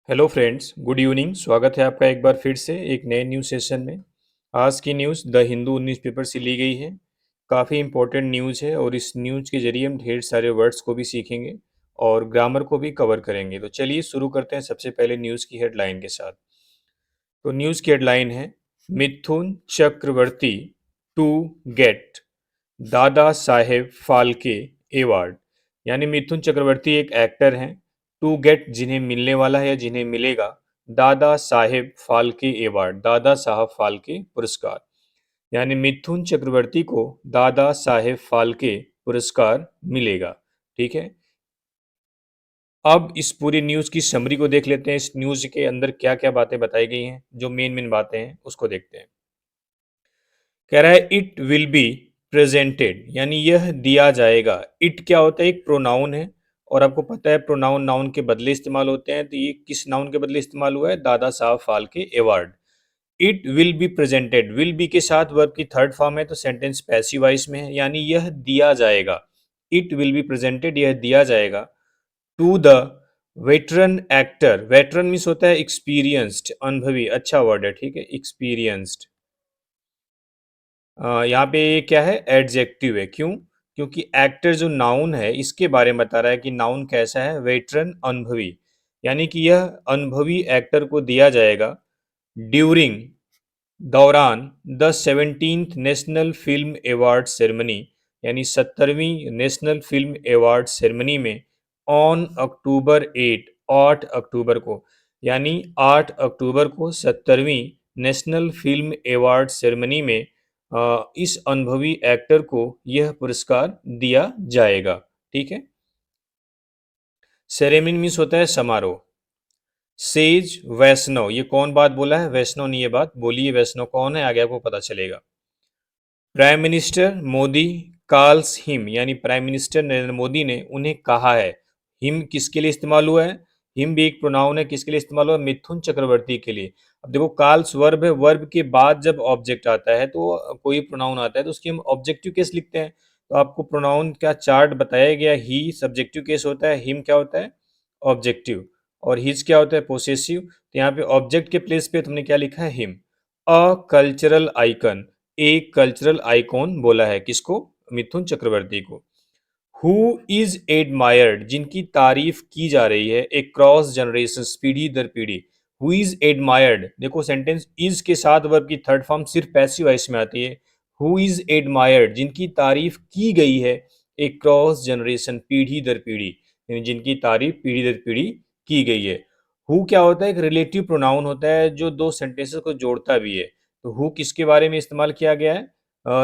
Hello friends, good evening. स्वागत है आपका एक बार फिर से एक नए न्यूज़ सेशन में। आज की न्यूज़ द हिंदू न्यूज़पेपर से ली गई है। काफ़ी इम्पोर्टेंट न्यूज़ है और इस न्यूज़ के जरिए हम ढेर सारे वर्ड्स को भी सीखेंगे और ग्रामर को भी कवर करेंगे। तो चलिए शुरू करते हैं सबसे पहले न्यूज़ की हेडलाइन के साथ। तो न्यूज़ की हेडलाइन है, Mithun Chakraborty to get Dada Saheb Phalke award. यानी मिथुन चक्रवर्ती एक एक्टर हैं, टू गेट जिन्हें मिलने वाला है या जिन्हें मिलेगा दादा साहेब फाल्के अवार्ड, दादा साहब फाल्के पुरस्कार। यानी मिथुन चक्रवर्ती को दादा साहेब फाल्के पुरस्कार मिलेगा। ठीक है, अब इस पूरी न्यूज़ की समरी को देख लेते हैं। इस न्यूज़ के अंदर क्या क्या बातें बताई गई हैं, जो मेन मेन बातें हैं उसको देखते हैं। कह रहा है इट विल बी प्रेजेंटेड, यानी यह दिया जाएगा। इट क्या होता है? एक प्रोनाउन है और आपको पता है प्रोनाउन नाउन के बदले इस्तेमाल होते हैं। तो ये किस नाउन के बदले इस्तेमाल हुआ है? Dada Saheb Phalke award. It will be presented, will be के साथ वर्ब की थर्ड फॉर्म है तो सेंटेंस पैसिव वॉइस में है, यानी यह दिया जाएगा। इट विल बी प्रेजेंटेड, यह दिया जाएगा to the veteran actor. Veteran means होता है एक्सपीरियंस्ड, अनुभवी। अच्छा वर्ड है, ठीक है, एक्सपीरियंस्ड। यहाँ पे ये क्या है? एडजेक्टिव है। क्यों? क्योंकि एक्टर जो नाउन है इसके बारे में बता रहा है कि नाउन कैसा है? वेटरन, अनुभवी। यानी कि यह अनुभवी एक्टर को दिया जाएगा ड्यूरिंग, दौरान the 17th national film award ceremony, यानी 17वीं नेशनल फिल्म अवार्ड सेरेमनी में ऑन अक्टूबर 8, 8 अक्टूबर को। यानी 8 अक्टूबर को 17वीं नेशनल फिल्म अवार्ड सेरेमनी में इस अनुभवी एक्टर को यह पुरस्कार दिया जाएगा। ठीक है, सेरेमनी मीन्स होता है समारोह। सेज वैष्णव, ये कौन बात बोला है? वैष्णव ने ये बात बोली है। वैष्णव कौन है आगे आपको पता चलेगा। Prime minister Modi calls him, यानी प्राइम मिनिस्टर नरेंद्र मोदी ने उन्हें कहा है। हिम किसके लिए इस्तेमाल हुआ है? हिम भी एक प्रोनाउन है, किसके लिए इस्तेमाल हुआ? मिथुन चक्रवर्ती के लिए। अब देखो कॉल्स वर्ब है, वर्ब के बाद जब ऑब्जेक्ट आता है तो कोई प्रोनाउन आता है तो उसकी हम ऑब्जेक्टिव केस लिखते हैं। तो आपको प्रोनाउन का चार्ट बताया गया। ही सब्जेक्टिव केस होता है, हिम क्या होता है? ऑब्जेक्टिव, और हिज क्या होता है? पोसेसिव। तो यहाँ पे ऑब्जेक्ट के प्लेस पे तुमने क्या लिखा है? हिम। अ कल्चरल आइकन, एक कल्चरल आइकॉन बोला है किसको? मिथुन चक्रवर्ती को। हु इज एडमायर्ड, जिनकी तारीफ की जा रही है अक्रॉस जनरेशन, पीढ़ी दर पीढ़ी। हु इज एडमायर्ड, देखो सेंटेंस इज के साथ वर्ब की थर्ड फॉर्म सिर्फ पैसिव वॉइस में आती है। हु इज एडमायर्ड, जिनकी तारीफ की गई है अक्रॉस जनरेशन, पीढ़ी दर पीढ़ी, यानी जिनकी तारीफ पीढ़ी दर पीढ़ी की गई है। हु क्या होता है? एक रिलेटिव प्रोनाउन होता है जो दो सेंटेंसेस को जोड़ता भी है। तो हु किसके बारे में इस्तेमाल किया गया है?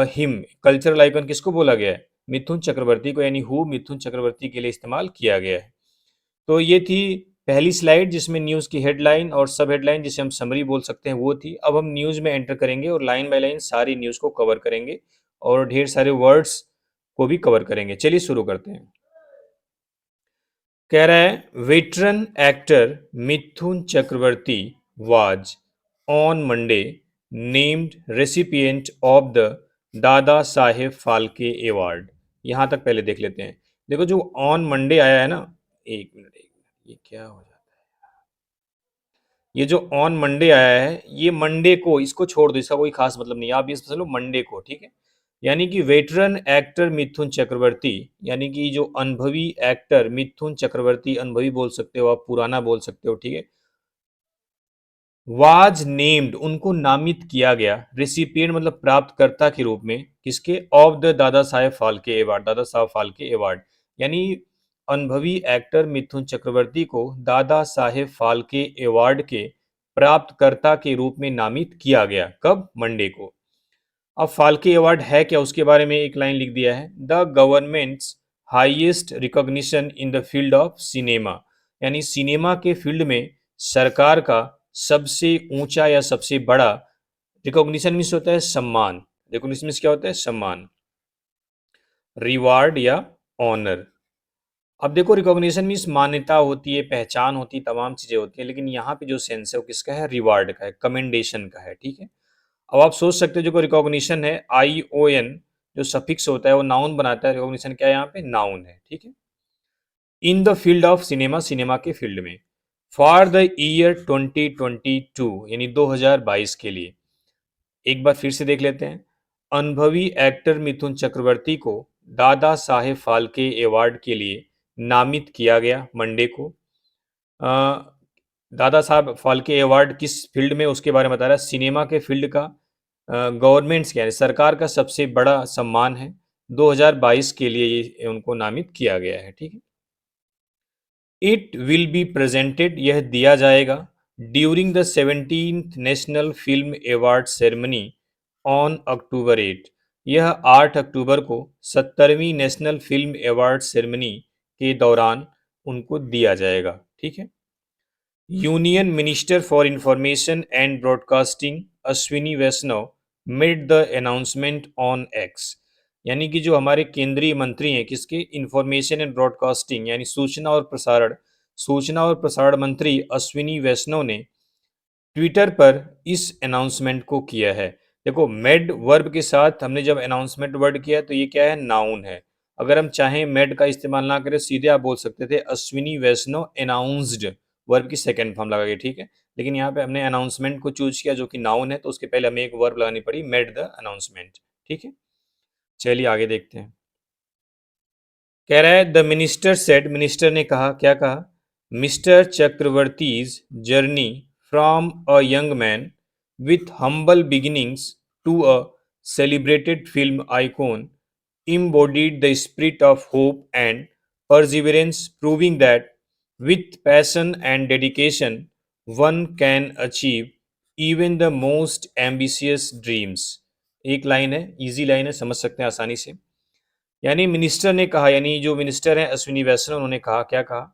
हिम। कल्चरल आइकन किसको बोला गया है? मिथुन चक्रवर्ती को, यानी हु मिथुन चक्रवर्ती के लिए इस्तेमाल किया गया है। तो ये थी पहली स्लाइड जिसमें न्यूज़ की हेडलाइन और सब हेडलाइन जिसे हम समरी बोल सकते हैं वो थी। अब हम न्यूज़ में एंटर करेंगे और लाइन बाय लाइन सारी न्यूज़ को कवर करेंगे और ढेर सारे वर्ड्स को भी कवर करेंगे। चलिए शुरू करते हैं। कह रहा है veteran actor Mithun Chakraborty was on Monday named recipient of the Dada Saheb Phalke award. यहां तक पहले देख लेते हैं। देखो जो ऑन मंडे आया है ना, एक मिनट एक मिनट, ये क्या हो जाता है? ये जो ऑन मंडे आया है, ये मंडे को, इसको छोड़ दो, इसका कोई खास मतलब नहीं है। आप ये समझ लो मंडे को, ठीक है। यानी कि वेटरन एक्टर मिथुन चक्रवर्ती, यानी कि जो अनुभवी एक्टर मिथुन चक्रवर्ती, अनुभवी बोल सकते हो आप, पुराना बोल सकते हो, ठीक है। वाज नेम्ड, उनको नामित किया गया। रेसिपिएंट मतलब प्राप्तकर्ता के रूप में, किसके? Of the Dada Saheb Phalke award, Dada Saheb Phalke award. यानी अनुभवी एक्टर मिथुन चक्रवर्ती को दादा साहेब फाल्के अवार्ड के प्राप्तकर्ता के रूप में नामित किया गया। कब? मंडे को। अब फाल्के अवार्ड है क्या उसके बारे में एक लाइन लिख दिया है, the governments highest recognition in the field of cinema. यानी सिनेमा के फील्ड में सरकार का सबसे ऊंचा या सबसे बड़ा रिकॉग्निशन मीन्स होता है सम्मान। रिकॉग्निशन मीन्स क्या होता है? सम्मान, रिवार्ड या ऑनर। अब देखो रिकॉग्निशन मीन्स मान्यता होती है, पहचान होती है, तमाम चीजें होती है, लेकिन यहाँ पे जो सेंस है वो किसका है? रिवार्ड का है, कमेंडेशन का है, ठीक है। अब आप सोच सकते हो जो रिकॉग्निशन है, आई ओ एन जो सफिक्स होता है वो नाउन बनाता है। रिकॉग्निशन क्या है? यहाँ पे नाउन है, ठीक है। In the field of cinema, cinema के फील्ड में। फॉर द ईयर 2022 यानी 2022 के लिए। एक बार फिर से देख लेते हैं। अनुभवी एक्टर मिथुन चक्रवर्ती को दादा साहेब फाल्के अवार्ड के लिए नामित किया गया मंडे को। दादा साहब फाल्के अवार्ड किस फील्ड में, उसके बारे में बता रहा है। सिनेमा के फील्ड का गवर्नमेंट्स क्या है, सरकार का सबसे बड़ा सम्मान है। 2022 के लिए ये उनको नामित किया गया है। ठीक है। इट विल बी प्रेजेंटेड, यह दिया जाएगा during the 17th national film award ceremony on October 8। यह 8 अक्टूबर को 70वीं नेशनल फिल्म अवार्ड सेरेमनी के दौरान उनको दिया जाएगा। ठीक है। Union minister for information and broadcasting Ashwini Vaishnaw made the announcement on X. यानी कि जो हमारे केंद्रीय मंत्री हैं किसके, इंफॉर्मेशन एंड ब्रॉडकास्टिंग यानी सूचना और प्रसारण मंत्री अश्विनी वैष्णव ने ट्विटर पर इस अनाउंसमेंट को किया है। देखो, मेड वर्ब के साथ हमने जब अनाउंसमेंट वर्ड किया तो ये क्या है, नाउन है। अगर हम चाहें मेड का इस्तेमाल ना करें, सीधे आप बोल सकते थे अश्विनी वैष्णव अनाउंस्ड, वर्ब की सेकंड फॉर्म लगा के। ठीक है। लेकिन यहाँ पे हमने अनाउंसमेंट को चूज किया जो कि नाउन है, तो उसके पहले हमें एक वर्ब लगानी पड़ी, मेड द अनाउंसमेंट। ठीक है। चलिए आगे देखते हैं। कह रहा है द मिनिस्टर सेड, मिनिस्टर ने कहा, क्या कहा, mister Chakraborty's journey from a young man with humble beginnings to a celebrated film icon embodied the spirit of hope and perseverance, proving that with passion and dedication one can achieve even the most ambitious dreams। एक line है, easy line है, समझ सकते हैं आसानी से। यानी minister ने कहा, यानी जो मिनिस्टर हैं अश्विनी वैष्णव, उन्होंने कहा, क्या कहा,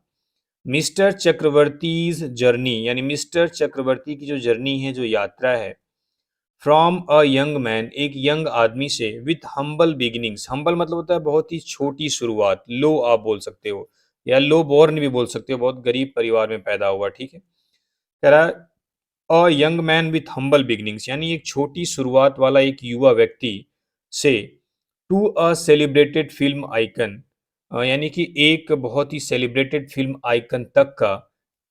मिस्टर चक्रवर्तीज जर्नी, यानी मिस्टर चक्रवर्ती की जो जर्नी है, जो यात्रा है, फ्रॉम अ यंग मैन, एक यंग आदमी से, विथ हम्बल बिगिनिंग्स, हम्बल मतलब होता है बहुत ही छोटी शुरुआत, लो आप बोल सकते हो, या लो बोर्न भी बोल सकते हो, बहुत गरीब परिवार में पैदा हुआ। ठीक है। कह रहा है a young man with humble beginnings, यानी एक छोटी शुरुआत वाला एक युवा व्यक्ति से, to a celebrated film icon, यानी कि एक बहुत ही सेलिब्रेटेड फिल्म आइकन तक का,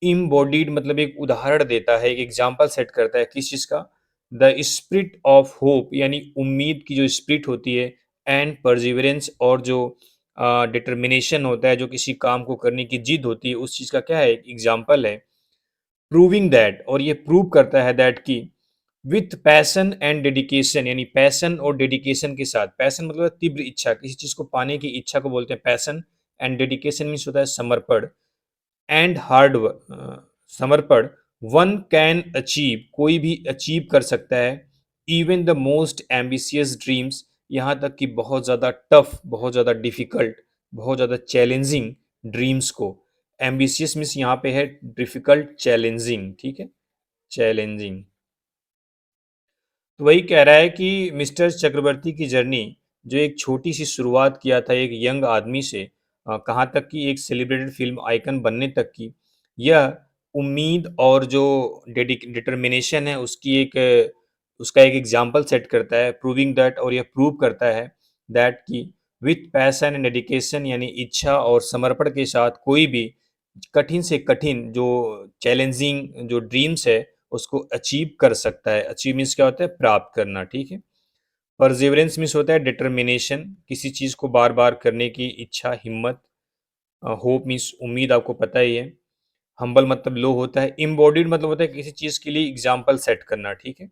इम्बॉडीड मतलब एक उदाहरण देता है, एक एग्जाम्पल सेट करता है किस चीज़ का, द स्पिरिट ऑफ होप, यानी उम्मीद की जो स्पिरिट होती है, एंड परजिवरेंस, और जो डिटर्मिनेशन होता है, जो किसी काम को करने की जिद होती है, उस चीज़ का क्या है, एक एग्जाम्पल है। प्रूविंग दैट, और ये प्रूव करता है दैट की, विथ पैशन एंड डेडिकेशन, यानी पैशन और डेडिकेशन के साथ, पैशन मतलब तीव्र इच्छा, किसी चीज को पाने की इच्छा को बोलते हैं पैशन, एंड डेडिकेशन मीन्स होता है समर्पण, एंड हार्ड समर्पण, वन कैन अचीव, कोई भी अचीव कर सकता है, even the most ambitious dreams, यहाँ तक कि बहुत ज़्यादा टफ, बहुत ज़्यादा डिफिकल्ट, बहुत ज़्यादा चैलेंजिंग ड्रीम्स को। एम्बिशियस मीन्स यहाँ पे है डिफिकल्ट, चैलेंजिंग। ठीक है, चैलेंजिंग। तो वही कह रहा है कि मिस्टर चक्रवर्ती की जर्नी, जो एक छोटी सी शुरुआत किया था एक यंग आदमी से, कहाँ तक कि एक सेलिब्रेटेड फिल्म आइकन बनने तक की, यह उम्मीद और जो डिटर्मिनेशन है उसकी एक, उसका एक एग्जाम्पल सेट करता है, प्रूविंग दैट, और यह प्रूव करता है दैट कि विथ पैशन एंड डेडिकेशन, यानी इच्छा और समर्पण के साथ कोई भी कठिन से कठिन जो चैलेंजिंग जो ड्रीम्स है उसको अचीव कर सकता है। अचीव मीन्स क्या होता है, प्राप्त करना। ठीक है। परसिवरेंस मीन्स होता है डिटर्मिनेशन, किसी चीज को बार बार करने की इच्छा, हिम्मत। होप मीन्स उम्मीद, आपको पता ही है। हम्बल मतलब लो होता है। इम्बॉडीड मतलब होता है किसी चीज के लिए एग्जाम्पल सेट करना। ठीक है।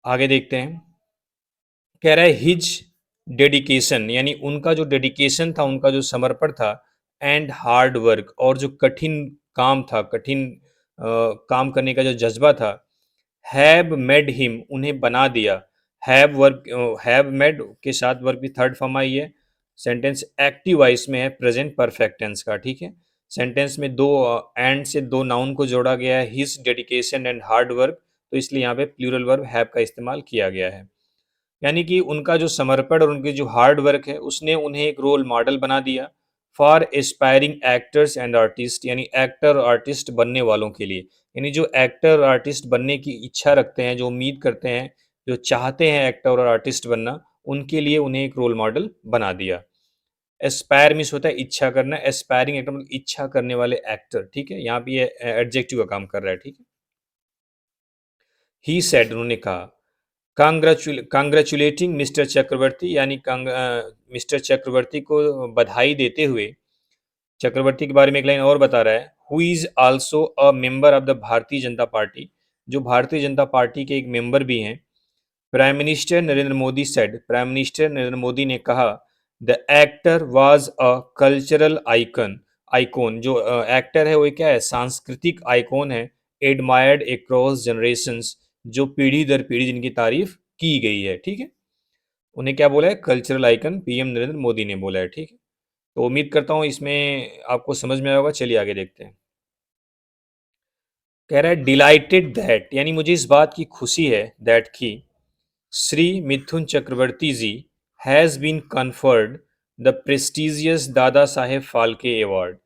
आगे देखते हैं। कह रहा है हिज डेडिकेशन, यानी उनका जो डेडिकेशन था, उनका जो समर्पण था, एंड हार्ड वर्क, और जो कठिन काम था, कठिन काम करने का जो जज्बा था, हैव मेड हिम, उन्हें बना दिया। हैव वर्क, हैव मेड के साथ वर्क की थर्ड फॉर्म आई है। सेंटेंस एक्टिव वॉइस में है, प्रेजेंट परफेक्ट टेंस का। ठीक है। सेंटेंस में दो एंड से दो नाउन को जोड़ा गया है, his dedication and hard work, तो इसलिए यहाँ पे प्लूरल वर्ब हैव का इस्तेमाल किया गया है। यानी कि उनका जो समर्पण और उनकी जो हार्ड वर्क है, उसने उन्हें एक रोल मॉडल बना दिया for aspiring actors and artist, यानी एक्टर और आर्टिस्ट बनने वालों के लिए। यानी जो एक्टर और आर्टिस्ट बनने की इच्छा रखते हैं, जो उम्मीद करते हैं, जो चाहते हैं एक्टर और आर्टिस्ट बनना, उनके लिए उन्हें एक रोल मॉडल बना दिया। एस्पायर मीन्स होता है इच्छा करना, एस्पायरिंग एक्टर मतलब इच्छा करने वाले एक्टर, ठीक है, यहाँ पे ये एडजेक्टिव का काम कर रहा है, ठीक है। ही सेड, उन्होंने कहा, कांग्रेचुलेटिंग मिस्टर चक्रवर्ती, यानी मिस्टर चक्रवर्ती को बधाई देते हुए चक्रवर्ती के बारे में एक लाइन और बता रहा है, who is also a member of the Bharatiya Janata party, जो भारतीय जनता पार्टी के एक मेंबर भी हैं। Prime minister Narendra Modi said, prime minister Narendra Modi ने कहा, the actor was a cultural icon, icon, जो एक्टर है वो क्या है, सांस्कृतिक आइकॉन है, एडमायर्ड अक्रॉस जनरेशंस, जो पीढ़ी दर पीढ़ी जिनकी तारीफ की गई है, ठीक है। उन्हें क्या बोला है, cultural icon, PM Narendra Modi ने बोला है, ठीक है। तो उम्मीद करता हूँ इसमें आपको समझ में आया होगा। चलिए आगे देखते हैं। कह रहा है डिलाइटेड दैट, यानी मुझे इस बात की खुशी है, दैट की Shri Mithun Chakraborty ji has been conferred the prestigious Dada Saheb Phalke award,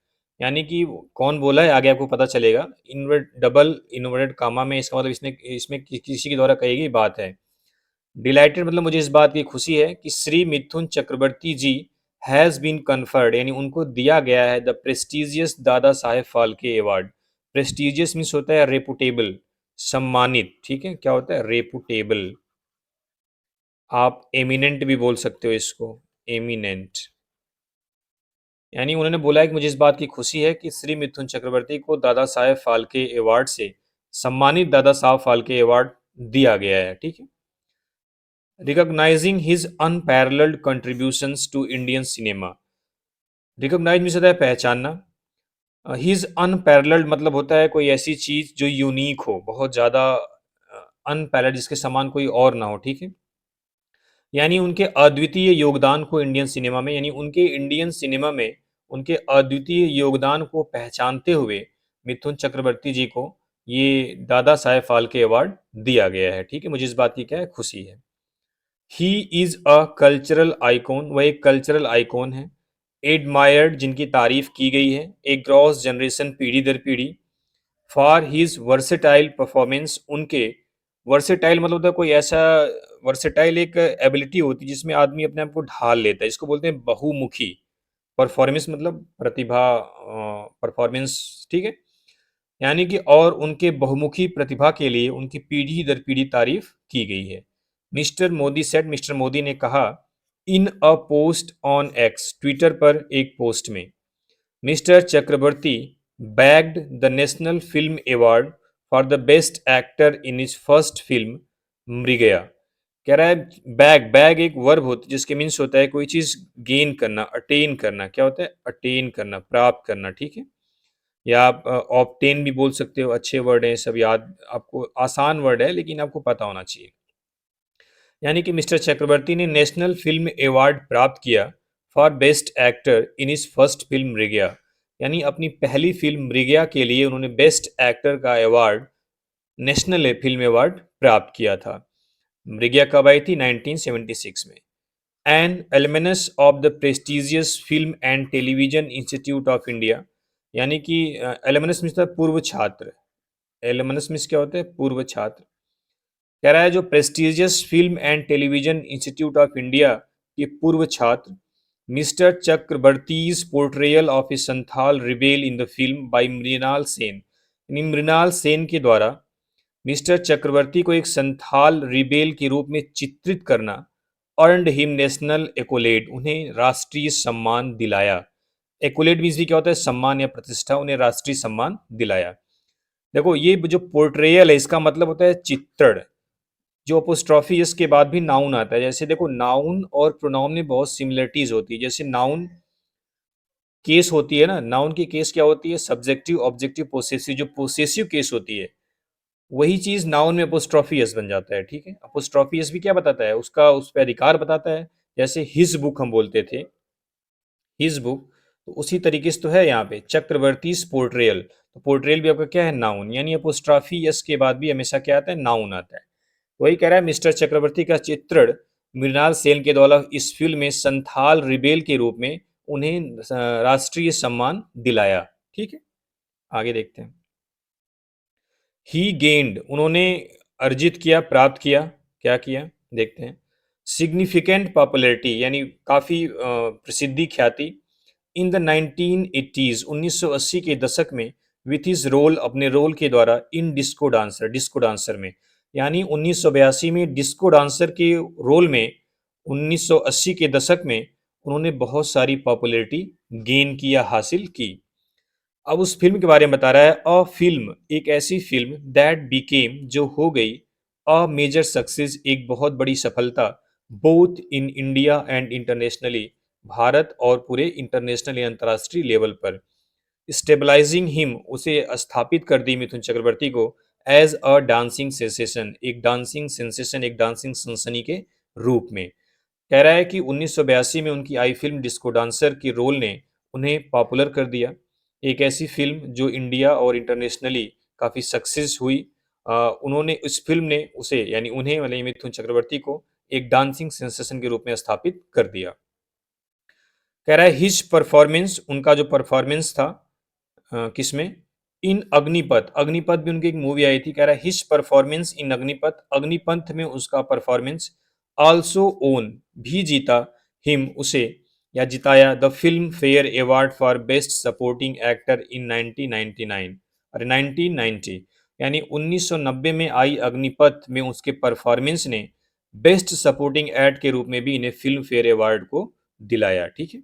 यानी कि कौन बोला है आगे आपको पता चलेगा। इनवर्ट डबल इन्वर्टेड कामा में इसका मतलब इसने इसमें किसी के द्वारा कही गई बात है। डिलाइटेड मतलब मुझे इस बात की खुशी है कि Shri Mithun Chakraborty ji has been conferred, यानी उनको दिया गया है the prestigious Dada Saheb Phalke award. Prestigious means होता है रेपुटेबल, सम्मानित, ठीक है, क्या होता है, रेपुटेबल। आप एमिनेंट भी बोल सकते हो इसको, एमिनेंट। यानी उन्होंने बोला है कि मुझे इस बात की खुशी है कि श्री मिथुन चक्रवर्ती को दादा साहेब फाल्के अवार्ड से सम्मानित दादा साहब फाल्के अवार्ड दिया गया है, ठीक है। Recognising his unparalleled contributions to Indian cinema, recognise means होता है पहचानना, हिज अनपैरेलल्ड मतलब होता है कोई ऐसी चीज जो यूनिक हो, बहुत ज्यादा अनपैरेलल्ड, जिसके समान कोई और ना हो, ठीक है। यानी उनके अद्वितीय योगदान को इंडियन सिनेमा में, यानी उनके इंडियन सिनेमा में उनके अद्वितीय योगदान को पहचानते हुए मिथुन चक्रवर्ती जी को ये दादा साहेब फाल्के अवार्ड दिया गया है, ठीक है। मुझे इस बात की क्या है, खुशी है। He is a cultural icon, वह एक कल्चरल आइकॉन है। एडमायर्ड, जिनकी तारीफ की गई है, एक क्रॉस जनरेशन, पीढ़ी दर पीढ़ी। फॉर हिज वर्सेटाइल परफॉर्मेंस, उनके वर्सेटाइल मतलब होता है कोई ऐसा, वर्सेटाइल एक एबिलिटी होती है जिसमें आदमी अपने आप को ढाल लेता है, इसको बोलते हैं बहुमुखी। परफॉर्मेंस मतलब प्रतिभा, परफॉर्मेंस, ठीक है। यानी कि और उनके बहुमुखी प्रतिभा के लिए उनकी पीढ़ी दर पीढ़ी तारीफ की गई है। Mister Modi said, mister Modi ने कहा, in a post on X, Twitter पर एक पोस्ट में, mister Chakraborty bagged the National Film Award for the Best Actor in his first film मृगया। कह रहा है बैग एक वर्ब होता है जिसके मीन्स होता है कोई चीज गेन करना, अटेन करना, क्या होता है, अटेन करना, प्राप्त करना, ठीक है। या आप ऑब्टेन भी बोल सकते हो, अच्छे वर्ड हैं सब, याद आपको, आसान वर्ड है लेकिन आपको पता होना चाहिए। यानी कि मिस्टर चक्रवर्ती ने नेशनल फिल्म अवार्ड प्राप्त किया for best actor in his first film Mrigayaa, यानी अपनी पहली फिल्म मृगया के लिए उन्होंने बेस्ट एक्टर का अवार्ड, नेशनल फिल्म अवार्ड प्राप्त किया था। मृगया कब आई थी, 1976 में। An alumnus of the prestigious film and television institute of India, यानी कि एलमनस मीन्स पूर्व छात्र, एलमनस मीन्स क्या होता है, पूर्व छात्र। कह रहा है जो prestigious film and television institute of India के पूर्व छात्र mister Chakraborty's portrayal of a Santhal rebel in the film by Mrinal Sen, यानी मृणाल सेन के द्वारा मिस्टर चक्रवर्ती को एक संथाल रिबेल के रूप में चित्रित करना अर्नड हिम नेशनल एकोलेड, उन्हें राष्ट्रीय सम्मान दिलाया। एकोलेड मीन्स भी क्या होता है, सम्मान या प्रतिष्ठा, उन्हें राष्ट्रीय सम्मान दिलाया। देखो ये जो पोर्ट्रेयल है इसका मतलब होता है चित्रण, जो अपोस्ट्रोफी इसके बाद भी नाउन आता है। जैसे देखो नाउन और प्रोनाउन में बहुत सिमिलरिटीज होती है। जैसे नाउन केस होती है ना, नाउन की केस क्या होती है, सब्जेक्टिव ऑब्जेक्टिव पोसेसिव, जो पोसेसिव केस होती है वही चीज नाउन में अपोस्ट्रोफी एस बन जाता है, ठीक है। अपोस्ट्रोफी एस भी क्या बताता है, उसका उस पर अधिकार बताता है। जैसे हिज बुक हम बोलते थे, हिज बुक, तो उसी तरीके से तो है यहाँ पे चक्रवर्ती पोर्ट्रेयल, तो पोर्ट्रेयल भी आपका क्या है, नाउन, यानी अपोस्ट्रोफी एस के बाद भी हमेशा क्या आता है, नाउन आता है। वही कह रहा है मिस्टर चक्रवर्ती का चित्रण मृणाल सेन के द्वारा इस फिल्म में संथाल रिबेल के रूप में उन्हें राष्ट्रीय सम्मान दिलाया, ठीक है। आगे देखते हैं। ही गेंड, उन्होंने अर्जित किया, प्राप्त किया, क्या किया देखते हैं। सिग्निफिकेंट पॉपुलैरिटी यानी काफ़ी प्रसिद्धि ख्याति इन द 1980s 1980 के दशक में विथ हिज रोल अपने रोल के द्वारा इन डिस्को डांसर में यानी 1982 में डिस्को डांसर के रोल में 1980 के दशक में उन्होंने बहुत सारी पॉपुलैरिटी गेन किया हासिल की। अब उस फिल्म के बारे में बता रहा है अ फिल्म एक ऐसी फिल्म दैट बिकेम जो हो गई अ मेजर सक्सेस एक बहुत बड़ी सफलता both in India and internationally Bharat और पूरे इंटरनेशनल या अंतर्राष्ट्रीय लेवल पर स्टेबलाइजिंग हिम उसे स्थापित कर दी मिथुन चक्रवर्ती को एज अ डांसिंग सेंसेशन एक डांसिंग सनसनी के रूप में। कह रहा है कि 1982 में उनकी आई फिल्म डिस्को डांसर के रोल ने उन्हें पॉपुलर कर दिया। एक ऐसी फिल्म जो इंडिया और इंटरनेशनली काफ़ी सक्सेस हुई। उन्होंने इस फिल्म ने उसे यानी उन्हें मतलब मिथुन चक्रवर्ती को एक डांसिंग सेंसेशन के रूप में स्थापित कर दिया। कह रहा है हिज परफॉर्मेंस उनका जो परफॉर्मेंस था किसमें इन अग्निपथ अग्निपथ भी उनकी एक मूवी आई थी। कह रहा है his performance in Agnipath Agnipath में उसका परफॉर्मेंस आल्सो ओन भी जीता हिम उसे या जिताया the film fair award for best supporting actor in 1999 अरे 1990 यानी 1990 में आई अग्निपथ में उसके परफॉर्मेंस ने बेस्ट सपोर्टिंग एक्ट के रूप में भी इन्हें फिल्म फेयर अवार्ड को दिलाया। ठीक है।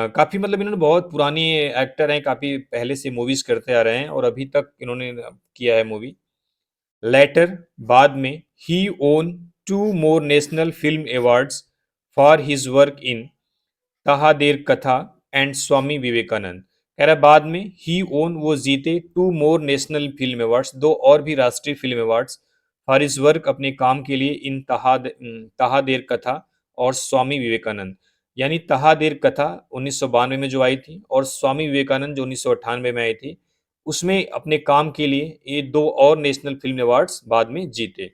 काफ़ी मतलब इन्होंने बहुत पुरानी एक्टर हैं, काफ़ी पहले से मूवीज़ करते आ रहे हैं और अभी तक इन्होंने किया है मूवी। लेटर बाद में he won 2 more national film awards for his work in Tahader Katha and Swami Vivekananda. कह रहा है बाद में ही ओन वो जीते 2 मोर नेशनल फिल्म अवार्ड्स 2 और भी राष्ट्रीय film awards for his work अपने काम के लिए इन तहादेर कथा और स्वामी विवेकानंद। यानी तहादेर कथा 1992 में जो आई थी और स्वामी विवेकानंद जो 1998 में आई थी उसमें अपने काम के लिए ये 2 और नेशनल फिल्म अवार्ड्स बाद में जीते।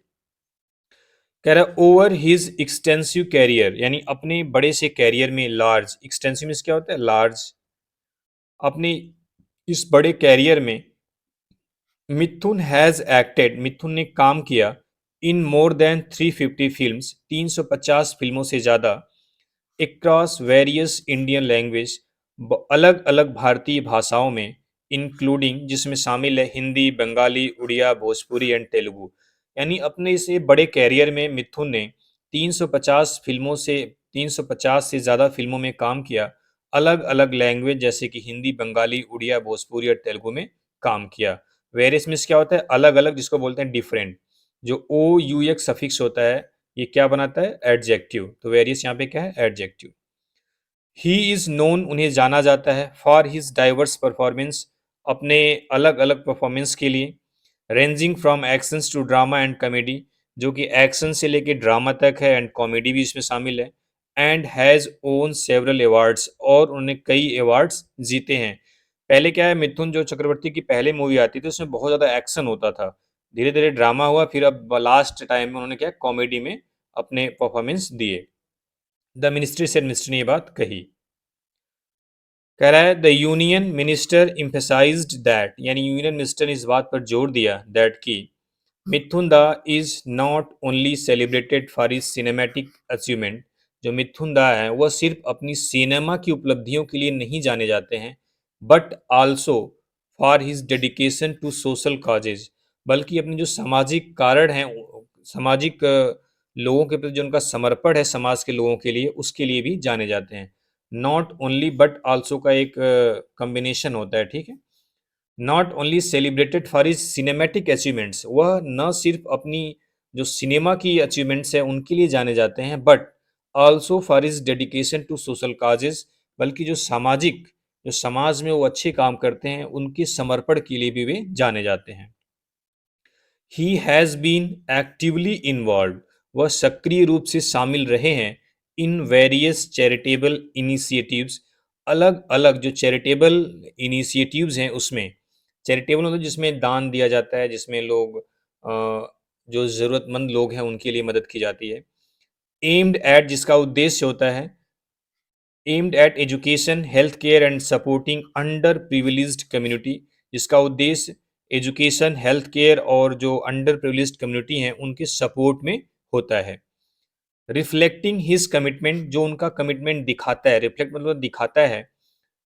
कह रहा है ओवर हिज एक्सटेंसिव कैरियर यानी अपने बड़े से कैरियर में लार्ज एक्सटेंसिव मीन्स क्या होता है लार्ज अपने इस बड़े कैरियर में मिथुन ने काम किया इन मोर देन 350 फिल्म्स 350 फिल्मों से ज़्यादा अक्रॉस वेरियस इंडियन लैंग्वेज अलग अलग भारतीय भाषाओं में इंक्लूडिंग जिसमें शामिल है हिंदी बंगाली उड़िया भोजपुरी एंड तेलुगु। यानी अपने इस बड़े कैरियर में मिथुन ने 350 से ज़्यादा फिल्मों में काम किया अलग अलग लैंग्वेज जैसे कि हिंदी बंगाली उड़िया भोजपुरी और तेलुगु में काम किया। वेरियस मीन्स क्या होता है अलग अलग जिसको बोलते हैं डिफरेंट। जो ओ यू एक्स सफिक्स होता है ये क्या बनाता है एडजेक्टिव। तो वेरियस यहाँ पे क्या है एडजेक्टिव। ही इज नोन उन्हें जाना जाता है फॉर हिज डाइवर्स परफॉर्मेंस अपने अलग अलग परफॉर्मेंस के लिए ranging from actions to drama and comedy जो कि एक्शन से लेके ड्रामा तक है एंड कॉमेडी भी इसमें शामिल है। And has own several awards और उन्होंने कई अवार्ड्स जीते हैं। पहले क्या है मिथुन जो चक्रवर्ती की पहले मूवी आती थी उसमें बहुत ज़्यादा एक्शन होता था धीरे धीरे ड्रामा हुआ फिर अब लास्ट टाइम में उन्होंने क्या कॉमेडी में अपने परफॉर्मेंस दिए। द मिनिस्ट्री ने ये बात कही। कह रहा है द यूनियन मिनिस्टर इम्फेसाइज्ड दैट यानी यूनियन मिनिस्टर ने इस बात पर जोर दिया दैट की मिथुन दा is not only celebrated for his cinematic achievement जो मिथुन दा है वह सिर्फ अपनी सिनेमा की उपलब्धियों के लिए नहीं जाने जाते हैं but also for his dedication to social causes बल्कि अपने जो सामाजिक कारण हैं सामाजिक लोगों के प्रति जो उनका समर्पण है समाज के लोगों के लिए उसके लिए भी जाने जाते हैं। नॉट ओनली बट आल्सो का एक कॉम्बिनेशन होता है। ठीक है। Not only celebrated for his cinematic achievements वह न सिर्फ अपनी जो सिनेमा की अचीवमेंट्स है उनके लिए जाने जाते हैं but also for his dedication to social causes बल्कि जो समाज में वो अच्छे काम करते हैं उनके समर्पण के लिए भी वे जाने जाते हैं। He has been actively involve वह सक्रिय रूप से शामिल रहे हैं इन वेरियस चैरिटेबल इनिशिएटिव्स अलग अलग जो चैरिटेबल इनिशिएटिव्स हैं उसमें चैरिटेबल मतलब जिसमें दान दिया जाता है जिसमें लोग जो ज़रूरतमंद लोग हैं उनके लिए मदद की जाती है। एम्ड एट जिसका उद्देश्य होता है aimed at education health care and supporting under privileged community जिसका उद्देश्य एजुकेशन हेल्थ केयर और जो अंडर प्रिविलेज्ड कम्युनिटी हैं उनके सपोर्ट में होता है। रिफ्लेक्टिंग हिज कमिटमेंट, जो उनका कमिटमेंट दिखाता है, रिफ्लेक्ट मतलब दिखाता है,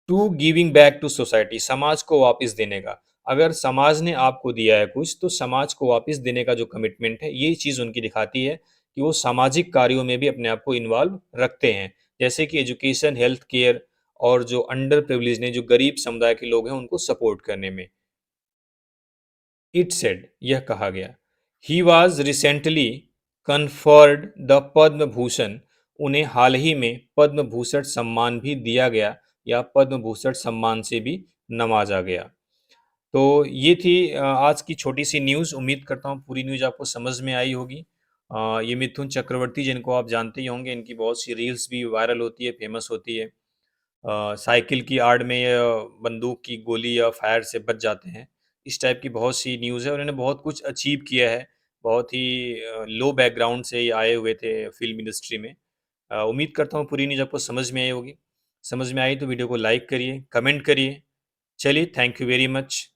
to giving back to society, समाज को वापस देने का। अगर समाज ने आपको दिया है कुछ, तो समाज को वापस देने का जो कमिटमेंट है, ये चीज़ उनकी दिखाती है कि वो सामाजिक कार्यों में भी अपने आप को इन्वॉल्व रखते हैं, जैसे कि एजुकेशन, हेल्थ केयर और जो अंडर प्रिविलेज ने, जो गरीब समुदाय के लोग हैं, उनको सपोर्ट करने में। इट सेड, यह कहा गया, he was recently conferred the Padma Bhushan, उन्हें हाल ही में पद्म भूषण सम्मान भी दिया गया, या पद्म भूषण सम्मान से भी नवाजा गया। तो ये थी आज की छोटी सी न्यूज़। उम्मीद करता हूँ पूरी न्यूज़ आपको समझ में आई होगी। ये मिथुन चक्रवर्ती, जिनको आप जानते ही होंगे, इनकी बहुत सी रील्स भी वायरल होती है, फेमस होती है। साइकिल की आड़ में या बंदूक की गोली या फायर से बच जाते हैं। इस टाइप की बहुत सी न्यूज़ है, और इन्होंने बहुत कुछ अचीव किया है। बहुत ही लो बैकग्राउंड से ये आए हुए थे फ़िल्म इंडस्ट्री में। उम्मीद करता हूँ पूरी न्यूज़ आपको समझ में आई होगी। समझ में आई तो वीडियो को लाइक करिए, कमेंट करिए। चलिए, थैंक यू वेरी मच।